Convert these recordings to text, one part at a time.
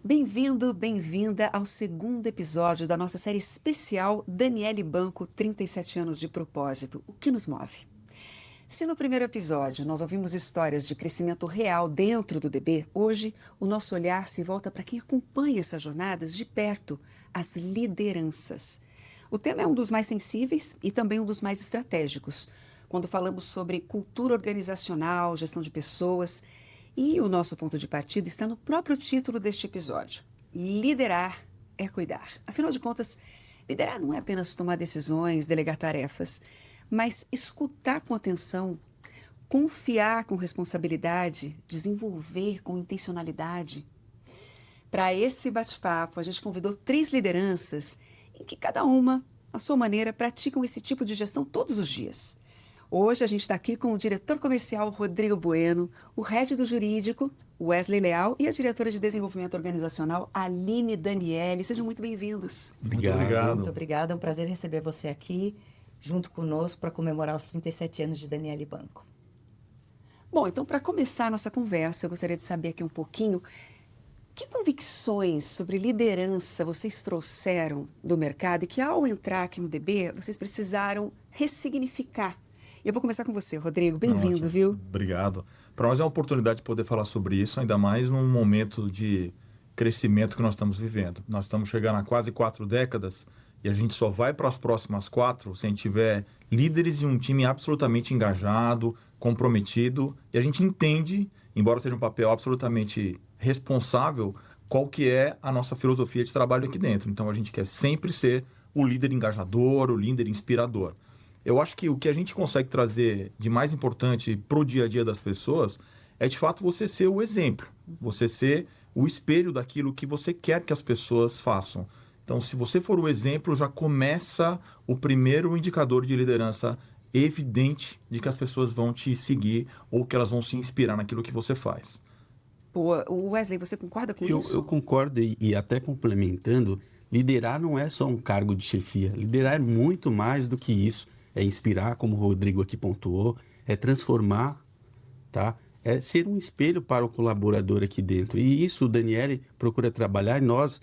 Bem-vindo, bem-vinda ao segundo episódio da nossa série especial Daniele Banco, 37 anos de propósito. O que nos move? Se no primeiro episódio nós ouvimos histórias de crescimento real dentro do DB, hoje o nosso olhar se volta para quem acompanha essas jornadas de perto, as lideranças. O tema é um dos mais sensíveis e também um dos mais estratégicos, quando falamos sobre cultura organizacional, gestão de pessoas. E o nosso ponto de partida está no próprio título deste episódio. Liderar é cuidar. Afinal de contas, liderar não é apenas tomar decisões, delegar tarefas, mas escutar com atenção, confiar com responsabilidade, desenvolver com intencionalidade. Para esse bate-papo, a gente convidou 3 lideranças em que cada uma, à sua maneira, praticam esse tipo de gestão todos os dias. Hoje a gente está aqui com o diretor comercial Rodrigo Bueno, o head do jurídico Wesley Leal e a diretora de desenvolvimento organizacional Aline Daniele. Sejam muito bem-vindos. Obrigado. Muito obrigada, é um prazer receber você aqui junto conosco para comemorar os 37 anos de Daniele Banco. Bom, então para começar a nossa conversa, eu gostaria de saber aqui um pouquinho que convicções sobre liderança vocês trouxeram do mercado e que ao entrar aqui no DB, vocês precisaram ressignificar. Eu vou começar com você, Rodrigo. Bem-vindo, viu? Obrigado. Para nós é uma oportunidade de poder falar sobre isso, ainda mais num momento de crescimento que nós estamos vivendo. Nós estamos chegando a quase 4 décadas e a gente só vai para as próximas 4 se a gente tiver líderes e um time absolutamente engajado, comprometido. E a gente entende, embora seja um papel absolutamente responsável, qual que é a nossa filosofia de trabalho aqui dentro. Então a gente quer sempre ser o líder engajador, o líder inspirador. Eu acho que o que a gente consegue trazer de mais importante para o dia a dia das pessoas é, de fato, você ser o exemplo. Você ser o espelho daquilo que você quer que as pessoas façam. Então, se você for o exemplo, já começa o primeiro indicador de liderança evidente de que as pessoas vão te seguir ou que elas vão se inspirar naquilo que você faz. Pô, Wesley, você concorda com isso? Eu concordo e até complementando, liderar não é só um cargo de chefia. Liderar é muito mais do que isso. É inspirar, como o Rodrigo aqui pontuou, é transformar, tá? É ser um espelho para o colaborador aqui dentro. E isso o Daniele procura trabalhar e nós,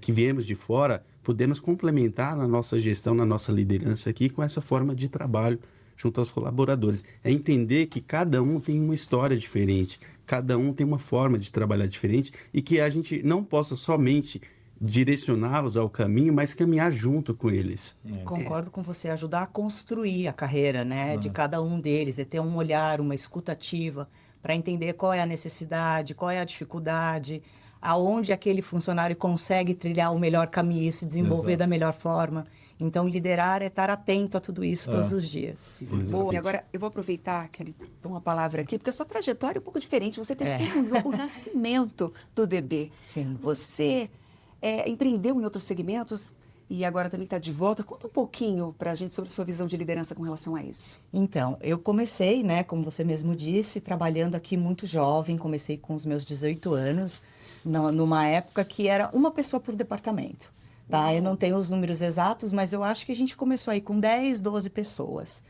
que viemos de fora, podemos complementar na nossa gestão, na nossa liderança aqui com essa forma de trabalho junto aos colaboradores. É entender que cada um tem uma história diferente, cada um tem uma forma de trabalhar diferente e que a gente não possa somente direcioná-los ao caminho, mas caminhar junto com eles. Concordo com você, ajudar a construir a carreira, né, de cada um deles, é ter um olhar, uma escuta ativa para entender qual é a necessidade, qual é a dificuldade, aonde aquele funcionário consegue trilhar o melhor caminho, se desenvolver da melhor forma. Então, liderar é estar atento a tudo isso todos os dias. Boa, e agora eu vou aproveitar que ele tem uma palavra aqui, porque a sua trajetória é um pouco diferente. Você testemunhou o nascimento do DB. Sim. Você empreendeu em outros segmentos e agora também está de volta. Conta um pouquinho para a gente sobre a sua visão de liderança com relação a isso. Então, eu comecei, né, como você mesmo disse, trabalhando aqui muito jovem, comecei com os meus 18 anos, numa época que era uma pessoa por departamento. Tá? Eu não tenho os números exatos, mas eu acho que a gente começou aí com 10, 12 pessoas.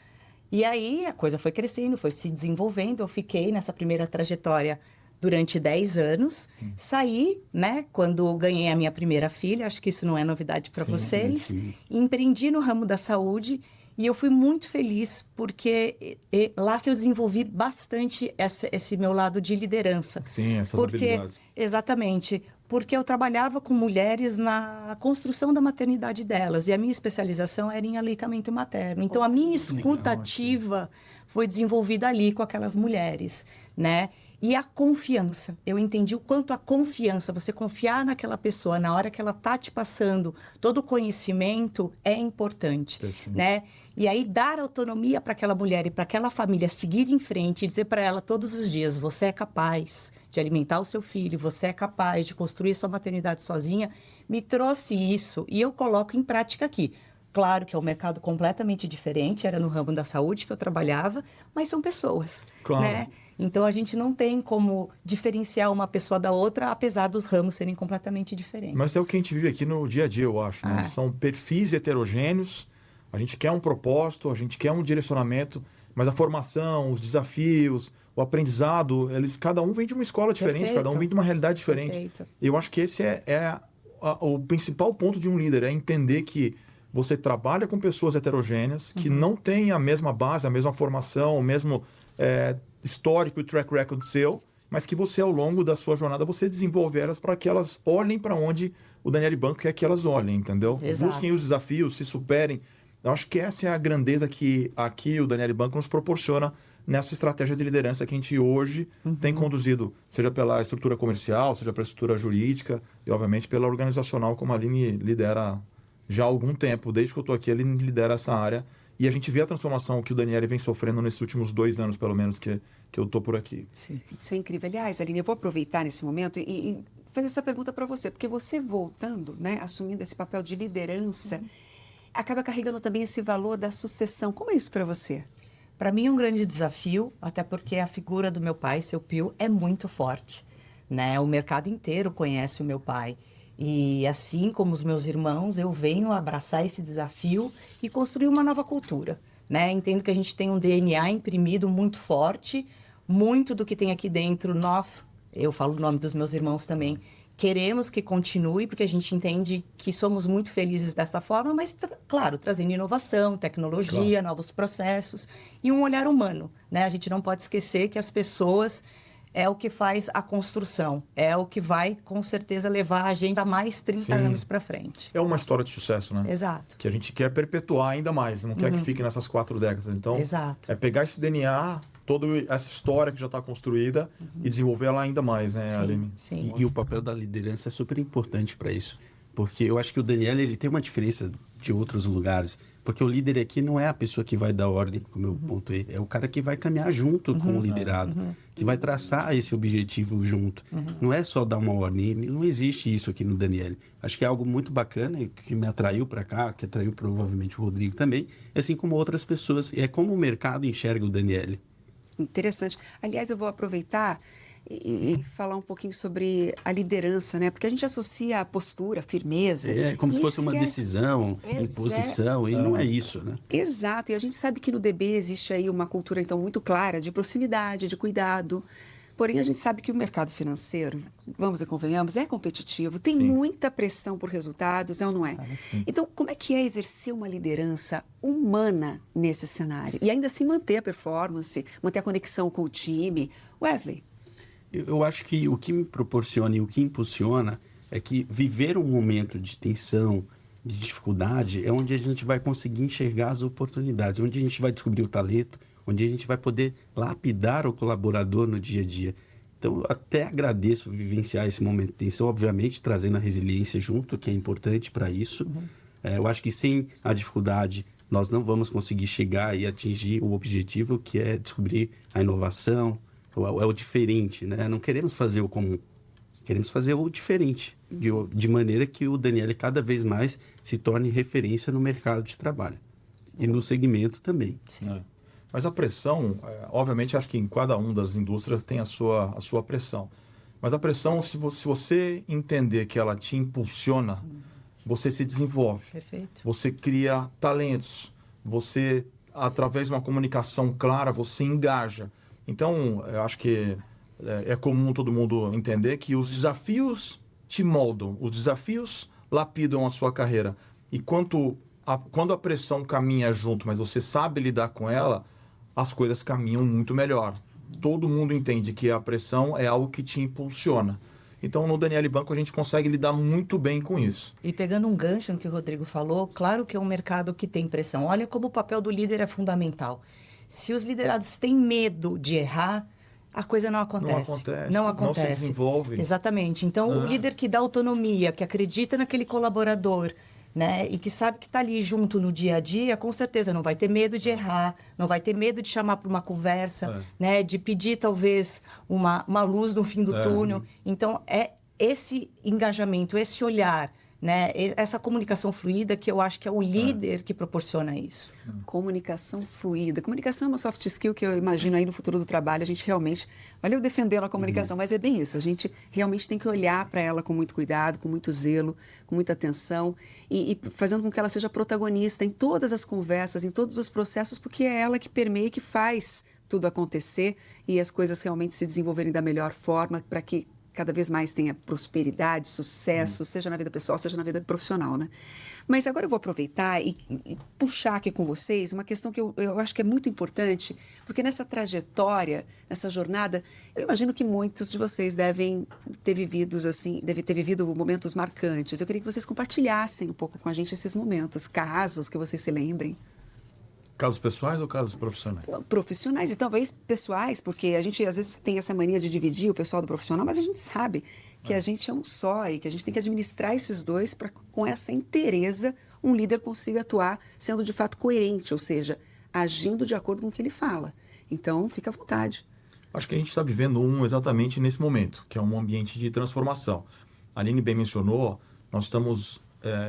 E aí a coisa foi crescendo, foi se desenvolvendo, eu fiquei nessa primeira trajetória durante 10 anos, saí, né, quando ganhei a minha primeira filha, acho que isso não é novidade para vocês, sim. Empreendi no ramo da saúde e eu fui muito feliz porque lá que eu desenvolvi bastante esse meu lado de liderança. Sim, essas habilidades. Exatamente, porque eu trabalhava com mulheres na construção da maternidade delas e a minha especialização era em aleitamento materno. Então, a minha escuta ativa foi desenvolvida ali com aquelas mulheres, né? E a confiança. Eu entendi o quanto a confiança, você confiar naquela pessoa na hora que ela está te passando todo o conhecimento é importante, né? E aí dar autonomia para aquela mulher e para aquela família seguir em frente e dizer para ela todos os dias, você é capaz de alimentar o seu filho, você é capaz de construir sua maternidade sozinha, me trouxe isso e eu coloco em prática aqui. Claro que é um mercado completamente diferente, era no ramo da saúde que eu trabalhava, mas são pessoas, Claro. né? Então, a gente não tem como diferenciar uma pessoa da outra, apesar dos ramos serem completamente diferentes. Mas é o que a gente vive aqui no dia a dia, eu acho. Né? São perfis heterogêneos, a gente quer um propósito, a gente quer um direcionamento, Mas a formação, os desafios, o aprendizado, cada um vem de uma escola diferente, Perfeito. cada um vem de uma realidade diferente. Perfeito. Eu acho que esse é o principal ponto de um líder, é entender que você trabalha com pessoas heterogêneas, que não têm a mesma base, a mesma formação, o mesmo histórico e track record seu, mas que você, ao longo da sua jornada, você desenvolve elas para que elas olhem para onde o Daniele Banco quer que elas olhem, entendeu? Exato. Busquem os desafios, se superem. Eu acho que essa é a grandeza que aqui o Daniele Banco nos proporciona nessa estratégia de liderança que a gente hoje tem conduzido, seja pela estrutura comercial, seja pela estrutura jurídica e, obviamente, pela organizacional, como a Aline lidera já há algum tempo. Desde que eu estou aqui, ele lidera essa área. E a gente vê a transformação que o Daniele vem sofrendo nesses últimos 2 anos, pelo menos, que eu estou por aqui. Sim. Isso é incrível. Aliás, Aline, eu vou aproveitar nesse momento e fazer essa pergunta para você, porque você voltando, né, assumindo esse papel de liderança, acaba carregando também esse valor da sucessão. Como é isso para você? Para mim é um grande desafio, até porque a figura do meu pai, seu Pio, é muito forte, né? O mercado inteiro conhece o meu pai. E assim como os meus irmãos, eu venho abraçar esse desafio e construir uma nova cultura, né? Entendo que a gente tem um DNA imprimido muito forte, muito do que tem aqui dentro, eu falo o nome dos meus irmãos também, queremos que continue, porque a gente entende que somos muito felizes dessa forma, mas, claro, trazendo inovação, tecnologia, novos processos e um olhar humano, né? A gente não pode esquecer que as pessoas é o que faz a construção, é o que vai, com certeza, levar a gente a mais 30 anos para frente. É uma história de sucesso, né? Exato. Que a gente quer perpetuar ainda mais, não quer que fique nessas 4 décadas. Então, Exato. é pegar esse DNA, toda essa história que já está construída e desenvolver ela ainda mais, né, Aline? Sim. E o papel da liderança é super importante para isso. Porque eu acho que o Daniele ele tem uma diferença de outros lugares. Porque o líder aqui não é a pessoa que vai dar ordem, como eu pontuei. É o cara que vai caminhar junto com o liderado. Que vai traçar esse objetivo junto. Não é só dar uma ordem. Não existe isso aqui no Daniele. Acho que é algo muito bacana e que me atraiu para cá, que atraiu provavelmente o Rodrigo também. Assim como outras pessoas. É como o mercado enxerga o Daniele. Interessante. Aliás, eu vou aproveitar e falar um pouquinho sobre a liderança, né? Porque a gente associa a postura, a firmeza. É como se fosse uma esquece- decisão, imposição, e não é isso, né? Exato, e a gente sabe que no DB existe aí uma cultura, então, muito clara de proximidade, de cuidado. Porém, a gente sabe que o mercado financeiro, vamos e convenhamos, é competitivo, tem muita pressão por resultados, é ou não é? Então, como é que é exercer uma liderança humana nesse cenário? E ainda assim manter a performance, manter a conexão com o time. Wesley? Eu acho que o que me proporciona e o que impulsiona é que viver um momento de tensão, de dificuldade, é onde a gente vai conseguir enxergar as oportunidades, onde a gente vai descobrir o talento, onde a gente vai poder lapidar o colaborador no dia a dia. Então, eu até agradeço vivenciar esse momento de tensão, obviamente trazendo a resiliência junto, que é importante para isso. Eu acho que sem a dificuldade, nós não vamos conseguir chegar e atingir o objetivo, que é descobrir a inovação, é o diferente, né? Não queremos fazer o comum, queremos fazer o diferente, de maneira que o Daniele cada vez mais se torne referência no mercado de trabalho e no segmento também. É. Mas a pressão, obviamente, acho que em cada uma das indústrias tem a sua pressão. Mas a pressão, se você entender que ela te impulsiona, você se desenvolve. Perfeito. Você cria talentos. Você, através de uma comunicação clara, você engaja. Então, eu acho que é comum todo mundo entender que os desafios te moldam, os desafios lapidam a sua carreira. E quando a pressão caminha junto, mas você sabe lidar com ela, as coisas caminham muito melhor. Todo mundo entende que a pressão é algo que te impulsiona. Então, no Daniele Banco, a gente consegue lidar muito bem com isso. E pegando um gancho no que o Rodrigo falou, claro que é um mercado que tem pressão. Olha como o papel do líder é fundamental. Se os liderados têm medo de errar, a coisa não acontece. Não acontece. Não se desenvolve. Exatamente. Então, o líder que dá autonomia, que acredita naquele colaborador, né, e que sabe que está ali junto no dia a dia, com certeza não vai ter medo de errar, não vai ter medo de chamar para uma conversa, né, de pedir talvez uma luz no fim do túnel. Então, é esse engajamento, esse olhar né? Essa comunicação fluida que eu acho que é o líder que proporciona isso. Comunicação fluida. Comunicação é uma soft skill que eu imagino aí no futuro do trabalho, a gente realmente... Olha eu defendendo a comunicação, mas é bem isso. A gente realmente tem que olhar para ela com muito cuidado, com muito zelo, com muita atenção e fazendo com que ela seja protagonista em todas as conversas, em todos os processos, porque é ela que permeia e que faz tudo acontecer e as coisas realmente se desenvolverem da melhor forma para que cada vez mais tenha prosperidade, sucesso, seja na vida pessoal, seja na vida profissional, né? Mas agora eu vou aproveitar e puxar aqui com vocês uma questão que eu acho que é muito importante, porque nessa trajetória, nessa jornada, eu imagino que muitos de vocês devem ter vivido momentos marcantes. Eu queria que vocês compartilhassem um pouco com a gente esses momentos, casos que vocês se lembrem. Casos pessoais ou casos profissionais? Profissionais e talvez pessoais, porque a gente às vezes tem essa mania de dividir o pessoal do profissional, mas a gente sabe que a gente é um só e que a gente tem que administrar esses dois para, com essa inteireza, um líder consiga atuar sendo de fato coerente, ou seja, agindo de acordo com o que ele fala. Então, fica à vontade. Acho que a gente está vivendo exatamente nesse momento, que é um ambiente de transformação. A Aline bem mencionou, nós estamos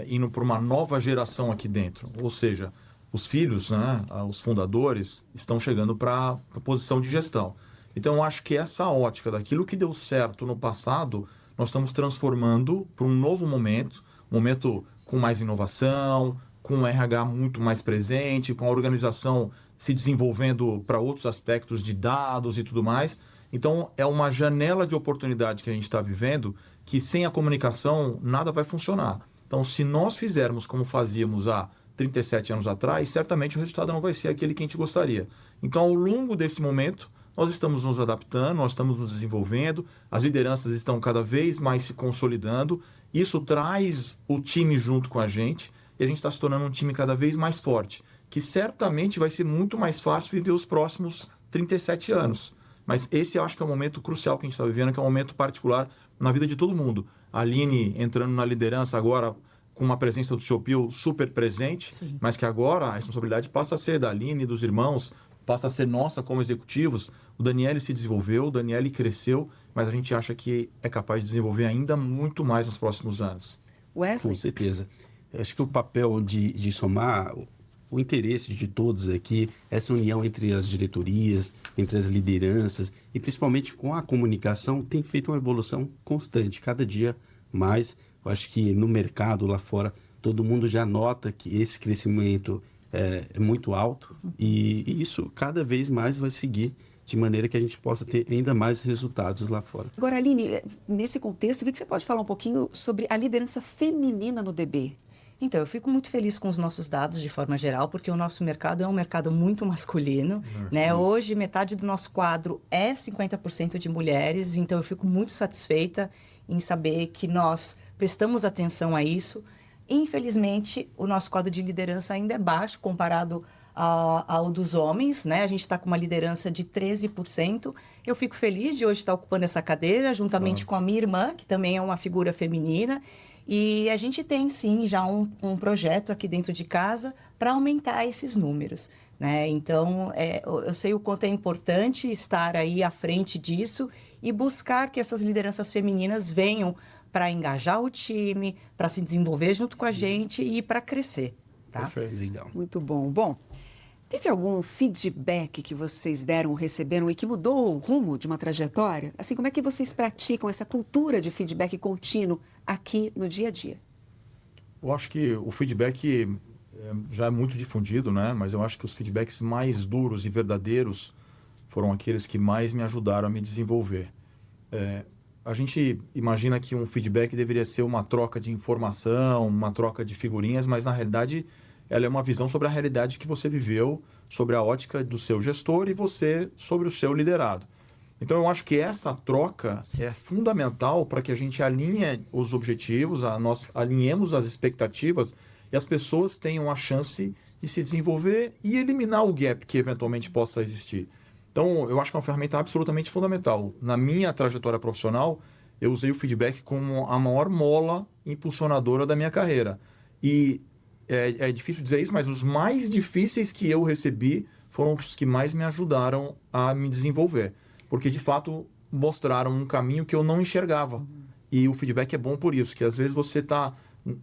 indo para uma nova geração aqui dentro, ou seja, os filhos, né, os fundadores, estão chegando para a posição de gestão. Então, eu acho que essa ótica daquilo que deu certo no passado, nós estamos transformando para um novo momento, um momento com mais inovação, com um RH muito mais presente, com a organização se desenvolvendo para outros aspectos de dados e tudo mais. Então, é uma janela de oportunidade que a gente está vivendo que sem a comunicação nada vai funcionar. Então, se nós fizermos como fazíamos há 37 anos atrás, certamente o resultado não vai ser aquele que a gente gostaria. Então, ao longo desse momento, nós estamos nos adaptando, nós estamos nos desenvolvendo, as lideranças estão cada vez mais se consolidando, isso traz o time junto com a gente e a gente está se tornando um time cada vez mais forte, que certamente vai ser muito mais fácil viver os próximos 37 anos. Mas esse eu acho que é o momento crucial que a gente está vivendo, que é um momento particular na vida de todo mundo. A Aline entrando na liderança agora, com uma presença do Shopee super presente, sim, mas que agora a responsabilidade passa a ser da Aline e dos irmãos, passa a ser nossa como executivos. O Daniele se desenvolveu, o Daniele cresceu, mas a gente acha que é capaz de desenvolver ainda muito mais nos próximos anos. Wesley? Com certeza. Eu acho que o papel de somar, o interesse de todos aqui, essa união entre as diretorias, entre as lideranças e principalmente com a comunicação, tem feito uma evolução constante, cada dia mais. Eu acho que no mercado lá fora, todo mundo já nota que esse crescimento é muito alto e isso cada vez mais vai seguir de maneira que a gente possa ter ainda mais resultados lá fora. Agora, Aline, nesse contexto, o que você pode falar um pouquinho sobre a liderança feminina no DB? Então, eu fico muito feliz com os nossos dados de forma geral, porque o nosso mercado é um mercado muito masculino, né? Hoje, metade do nosso quadro é 50% de mulheres, então eu fico muito satisfeita em saber que nós prestamos atenção a isso. Infelizmente, o nosso quadro de liderança ainda é baixo comparado ao dos homens, né? A gente está com uma liderança de 13%. Eu fico feliz de hoje estar ocupando essa cadeira, juntamente com a minha irmã, que também é uma figura feminina. E a gente tem, sim, já um projeto aqui dentro de casa para aumentar esses números, né? Então, eu sei o quanto é importante estar aí à frente disso e buscar que essas lideranças femininas venham para engajar o time, para se desenvolver junto com a gente e para crescer. Tá? Perfeito, legal. Muito bom. Bom, teve algum feedback que vocês deram ou receberam e que mudou o rumo de uma trajetória? Assim, como é que vocês praticam essa cultura de feedback contínuo aqui no dia a dia? Eu acho que o feedback já é muito difundido, né? Mas eu acho que os feedbacks mais duros e verdadeiros foram aqueles que mais me ajudaram a me desenvolver. A gente imagina que um feedback deveria ser uma troca de informação, uma troca de figurinhas, mas na realidade ela é uma visão sobre a realidade que você viveu, sobre a ótica do seu gestor e você sobre o seu liderado. Então eu acho que essa troca é fundamental para que a gente alinhe os objetivos, nós alinhemos as expectativas e as pessoas tenham a chance de se desenvolver e eliminar o gap que eventualmente possa existir. Então, eu acho que é uma ferramenta absolutamente fundamental. Na minha trajetória profissional, eu usei o feedback como a maior mola impulsionadora da minha carreira. E é difícil dizer isso, mas os mais difíceis que eu recebi foram os que mais me ajudaram a me desenvolver. Porque, de fato, mostraram um caminho que eu não enxergava. E o feedback é bom por isso, que às vezes você está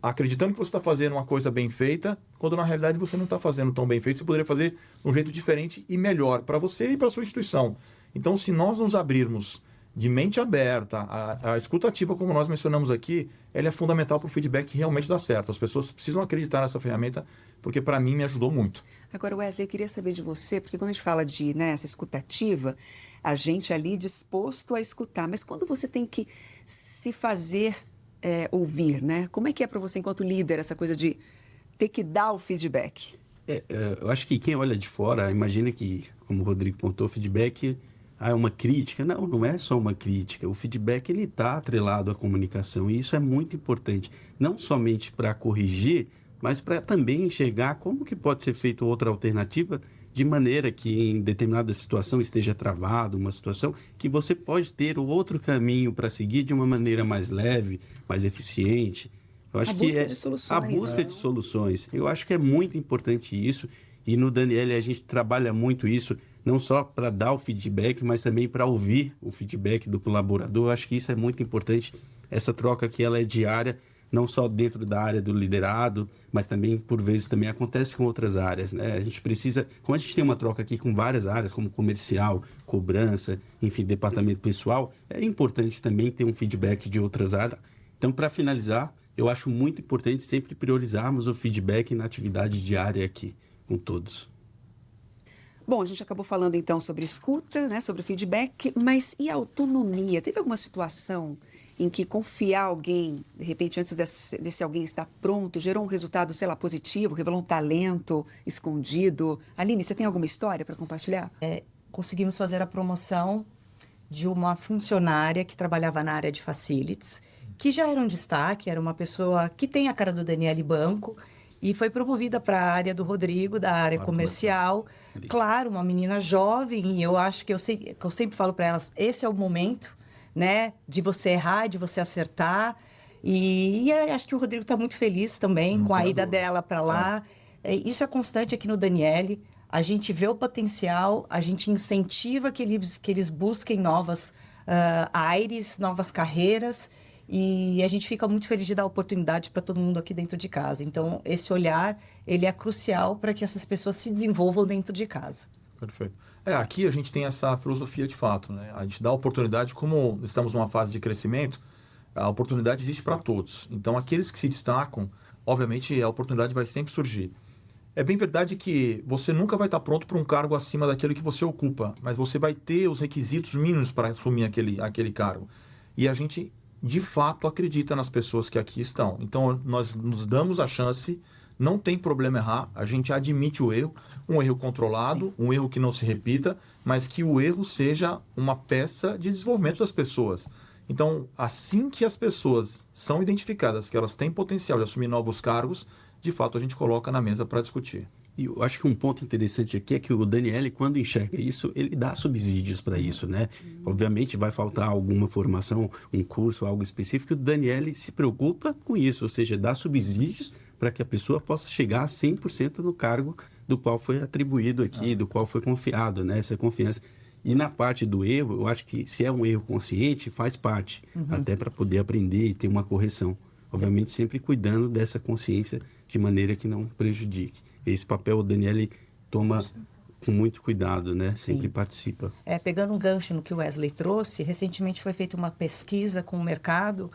acreditando que você está fazendo uma coisa bem feita, quando na realidade você não está fazendo tão bem feito, você poderia fazer de um jeito diferente e melhor para você e para a sua instituição. Então, se nós nos abrirmos de mente aberta, a escutativa, como nós mencionamos aqui, ela é fundamental para o feedback realmente dar certo. As pessoas precisam acreditar nessa ferramenta, porque para mim me ajudou muito. Agora, Wesley, eu queria saber de você, porque quando a gente fala de, né, essa escutativa, a gente ali disposto a escutar, mas quando você tem que se fazer ouvir, né? Como é que é para você, enquanto líder, essa coisa de ter que dar o feedback? Eu acho que quem olha de fora, imagina que, como o Rodrigo pontou, feedback é uma crítica. Não, não é só uma crítica. O feedback ele está atrelado à comunicação e isso é muito importante. Não somente para corrigir, mas para também enxergar como que pode ser feita outra alternativa de maneira que em determinada situação esteja travado, uma situação que você pode ter outro caminho para seguir de uma maneira mais leve, mais eficiente. Eu acho que é de soluções, a busca de soluções. Eu acho que é muito importante isso e no Daniele a gente trabalha muito isso, não só para dar o feedback, mas também para ouvir o feedback do colaborador. Eu acho que isso é muito importante, essa troca que ela é diária, não só dentro da área do liderado, mas também, por vezes, também acontece com outras áreas, né? A gente precisa, como a gente tem uma troca aqui com várias áreas, como comercial, cobrança, enfim, departamento pessoal, é importante também ter um feedback de outras áreas. Então, para finalizar, eu acho muito importante sempre priorizarmos o feedback na atividade diária aqui, com todos. Bom, a gente acabou falando então sobre escuta, né, sobre feedback, mas e a autonomia? Teve alguma situação em que confiar alguém, de repente, antes desse alguém estar pronto, gerou um resultado, sei lá, positivo, revelou um talento escondido? Aline, você tem alguma história para compartilhar? Conseguimos fazer a promoção de uma funcionária que trabalhava na área de facilities, que já era um destaque, era uma pessoa que tem a cara do Daniele Banco, e foi promovida para a área do Rodrigo, da área comercial. Claro, uma menina jovem, e eu acho que eu sempre falo para elas, esse é o momento, né, de você errar, de você acertar. E acho que o Rodrigo está muito feliz também com a ida dela para lá. Isso é constante aqui no Daniele. A gente vê o potencial, a gente incentiva que eles busquem novas aires, novas carreiras. E a gente fica muito feliz de dar oportunidade para todo mundo aqui dentro de casa. Então, esse olhar, ele é crucial para que essas pessoas se desenvolvam dentro de casa. Perfeito. Aqui a gente tem essa filosofia de fato, né? A gente dá oportunidade, como estamos numa fase de crescimento, a oportunidade existe para todos. Então, aqueles que se destacam, obviamente, a oportunidade vai sempre surgir. É bem verdade que você nunca vai estar pronto para um cargo acima daquele que você ocupa, mas você vai ter os requisitos mínimos para assumir aquele cargo. E a gente, de fato, acredita nas pessoas que aqui estão. Então, nós nos damos a chance, não tem problema errar, a gente admite o erro, um erro controlado, sim, um erro que não se repita, mas que o erro seja uma peça de desenvolvimento das pessoas. Então, assim que as pessoas são identificadas, que elas têm potencial de assumir novos cargos, de fato a gente coloca na mesa para discutir. E eu acho que um ponto interessante aqui é que o Daniele, quando enxerga isso, ele dá subsídios para isso, né? Obviamente vai faltar alguma formação, um curso, algo específico, o Daniele se preocupa com isso, ou seja, dá subsídios para que a pessoa possa chegar a 100% no cargo do qual foi atribuído aqui, do qual foi confiado, né? Essa confiança. E na parte do erro, eu acho que se é um erro consciente, faz parte, até para poder aprender e ter uma correção. Obviamente sempre cuidando dessa consciência de maneira que não prejudique. Esse papel o Daniele toma com muito cuidado, né? Sempre participa. Pegando um gancho no que o Wesley trouxe, recentemente foi feita uma pesquisa com o mercado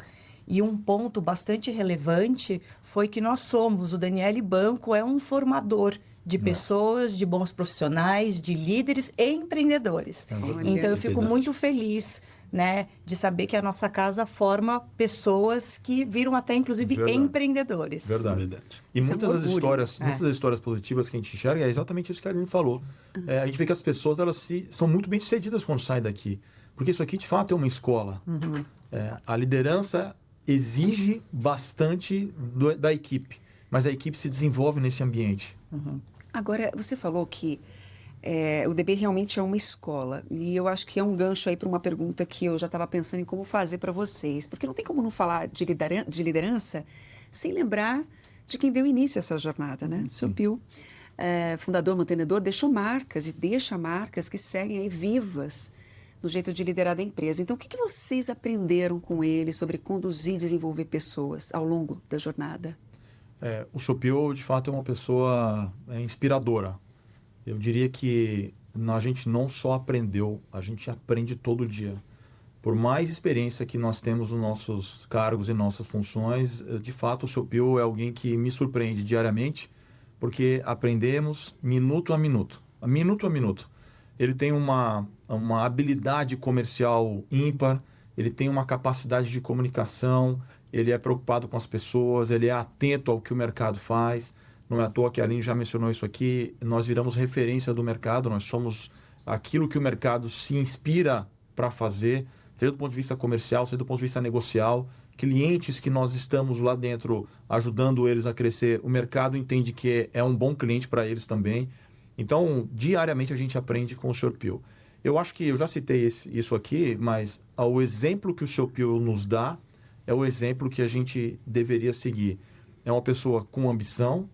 e um ponto bastante relevante foi que o Daniele Banco é um formador de pessoas, de bons profissionais, de líderes e empreendedores. Então, eu fico muito feliz, né, de saber que a nossa casa forma pessoas que viram até, inclusive, empreendedores. Verdade. E muitas das histórias positivas que a gente enxerga é exatamente isso que a Aline falou. A gente vê que as pessoas são muito bem sucedidas quando saem daqui. Porque isso aqui, de fato, é uma escola. A liderança exige bastante da equipe, mas a equipe se desenvolve nesse ambiente. Agora, você falou que o DB realmente é uma escola, e eu acho que é um gancho aí para uma pergunta que eu já estava pensando em como fazer para vocês, porque não tem como não falar de liderança sem lembrar de quem deu início a essa jornada, né? O Sr. Pio, fundador, mantenedor, deixou marcas e deixa marcas que seguem aí vivas no jeito de liderar da empresa. Então, o que vocês aprenderam com ele sobre conduzir e desenvolver pessoas ao longo da jornada? O Choupil, de fato, é uma pessoa inspiradora. Eu diria que a gente não só aprendeu, a gente aprende todo dia. Por mais experiência que nós temos nos nossos cargos e nossas funções, de fato, o Choupil é alguém que me surpreende diariamente, porque aprendemos minuto a minuto. Minuto a minuto. Ele tem uma habilidade comercial ímpar, ele tem uma capacidade de comunicação, ele é preocupado com as pessoas, ele é atento ao que o mercado faz. Não é à toa que a Aline já mencionou isso aqui, nós viramos referência do mercado, nós somos aquilo que o mercado se inspira para fazer, seja do ponto de vista comercial, seja do ponto de vista negocial. Clientes que nós estamos lá dentro ajudando eles a crescer, o mercado entende que é um bom cliente para eles também. Então, diariamente a gente aprende com o Choupil. Eu acho que eu já citei isso aqui, mas o exemplo que o Choupil nos dá é o exemplo que a gente deveria seguir. É uma pessoa com ambição,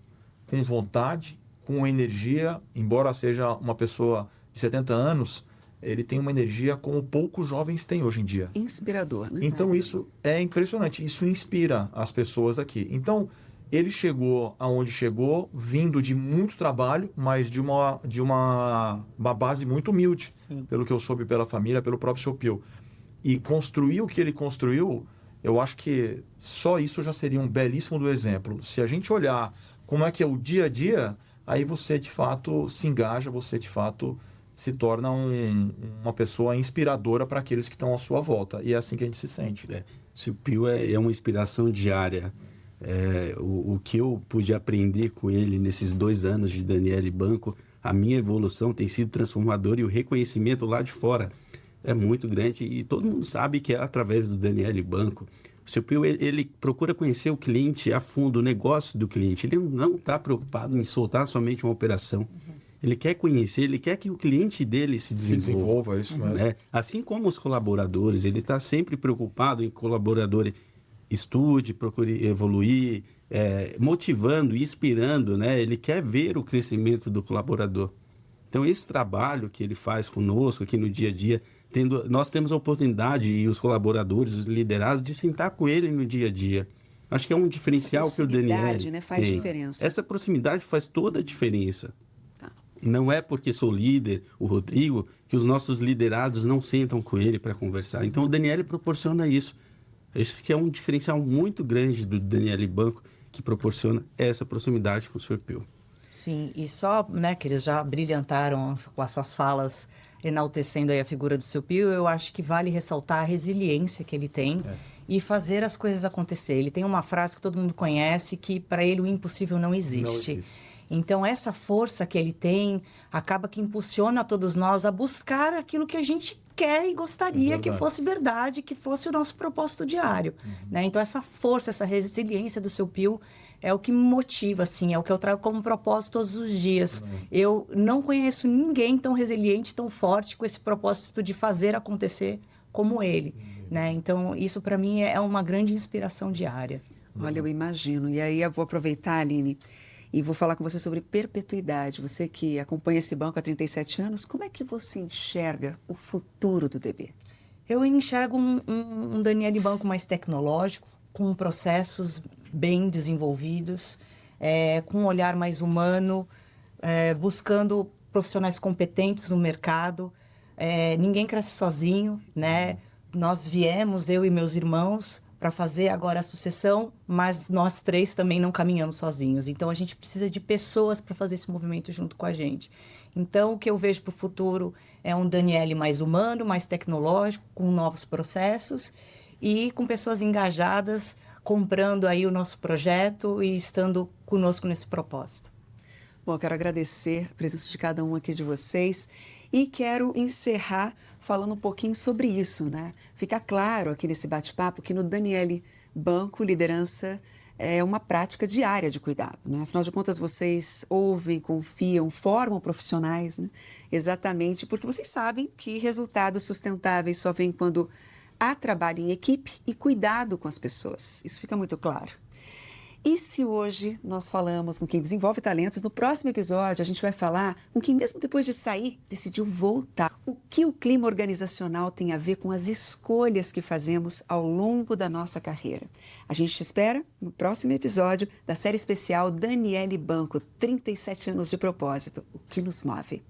com vontade, com energia, embora seja uma pessoa de 70 anos, ele tem uma energia como poucos jovens têm hoje em dia. Inspirador, né? Então isso é impressionante, isso inspira as pessoas aqui. Então ele chegou aonde chegou, vindo de muito trabalho, mas de uma base muito humilde, Sim. Pelo que eu soube pela família, pelo próprio Choupil. E construir o que ele construiu, eu acho que só isso já seria um belíssimo do exemplo. Se a gente olhar como é que é o dia a dia, aí você de fato se engaja, você de fato se torna uma pessoa inspiradora para aqueles que estão à sua volta. E é assim que a gente se sente. Choupil é uma inspiração diária. O que eu pude aprender com ele nesses 2 anos de Daniele Banco, a minha evolução tem sido transformadora e o reconhecimento lá de fora é muito grande. E todo mundo sabe que é através do Daniele Banco. O Choupil, ele procura conhecer o cliente a fundo, o negócio do cliente. Ele não está preocupado em soltar somente uma operação. Ele quer conhecer, ele quer que o cliente dele se desenvolva. Isso mesmo. Assim como os colaboradores, ele está sempre preocupado em que o colaborador estude, procure evoluir, motivando, inspirando, né? Ele quer ver o crescimento do colaborador. Então, esse trabalho que ele faz conosco aqui no dia a dia, nós temos a oportunidade, e os colaboradores, os liderados, de sentar com ele no dia a dia. Acho que é um diferencial que o Daniel né, faz diferença. Essa proximidade faz toda a diferença. Não é porque sou líder, o Rodrigo, que os nossos liderados não sentam com ele para conversar. Então, o Daniele proporciona isso. Isso que é um diferencial muito grande do Daniele Banco, que proporciona essa proximidade com o Choupil. Sim, e só, né, que eles já brilhantaram com as suas falas, enaltecendo aí a figura do Choupil, eu acho que vale ressaltar a resiliência que ele tem e fazer as coisas acontecer. Ele tem uma frase que todo mundo conhece, que para ele o impossível não existe. Então, essa força que ele tem acaba que impulsiona todos nós a buscar aquilo que a gente quer e gostaria que fosse verdade, que fosse o nosso propósito diário. Né? Então, essa força, essa resiliência do Choupil é o que me motiva, assim, é o que eu trago como propósito todos os dias. Eu não conheço ninguém tão resiliente, tão forte, com esse propósito de fazer acontecer como ele. Né? Então, isso para mim é uma grande inspiração diária. Olha, eu imagino. E aí eu vou aproveitar, Aline, e vou falar com você sobre perpetuidade. Você que acompanha esse banco há 37 anos, como é que você enxerga o futuro do DB? Eu enxergo um Daniele Banco mais tecnológico, com processos bem desenvolvidos, com um olhar mais humano, buscando profissionais competentes no mercado. Ninguém cresce sozinho, né? Nós viemos, eu e meus irmãos, para fazer agora a sucessão, mas nós 3 também não caminhamos sozinhos. Então, a gente precisa de pessoas para fazer esse movimento junto com a gente. Então, o que eu vejo para o futuro é um Daniele mais humano, mais tecnológico, com novos processos e com pessoas engajadas, comprando aí o nosso projeto e estando conosco nesse propósito. Bom, eu quero agradecer a presença de cada um aqui de vocês e quero encerrar falando um pouquinho sobre isso, né? Fica claro aqui nesse bate-papo que no Daniele Banco, liderança é uma prática diária de cuidado, né? Afinal de contas, vocês ouvem, confiam, formam profissionais, né? Exatamente porque vocês sabem que resultados sustentáveis só vêm quando há trabalho em equipe e cuidado com as pessoas. Isso fica muito claro. E se hoje nós falamos com quem desenvolve talentos, no próximo episódio a gente vai falar com quem, mesmo depois de sair, decidiu voltar. O que o clima organizacional tem a ver com as escolhas que fazemos ao longo da nossa carreira? A gente te espera no próximo episódio da série especial Daniele Banco, 37 anos de propósito. O que nos move?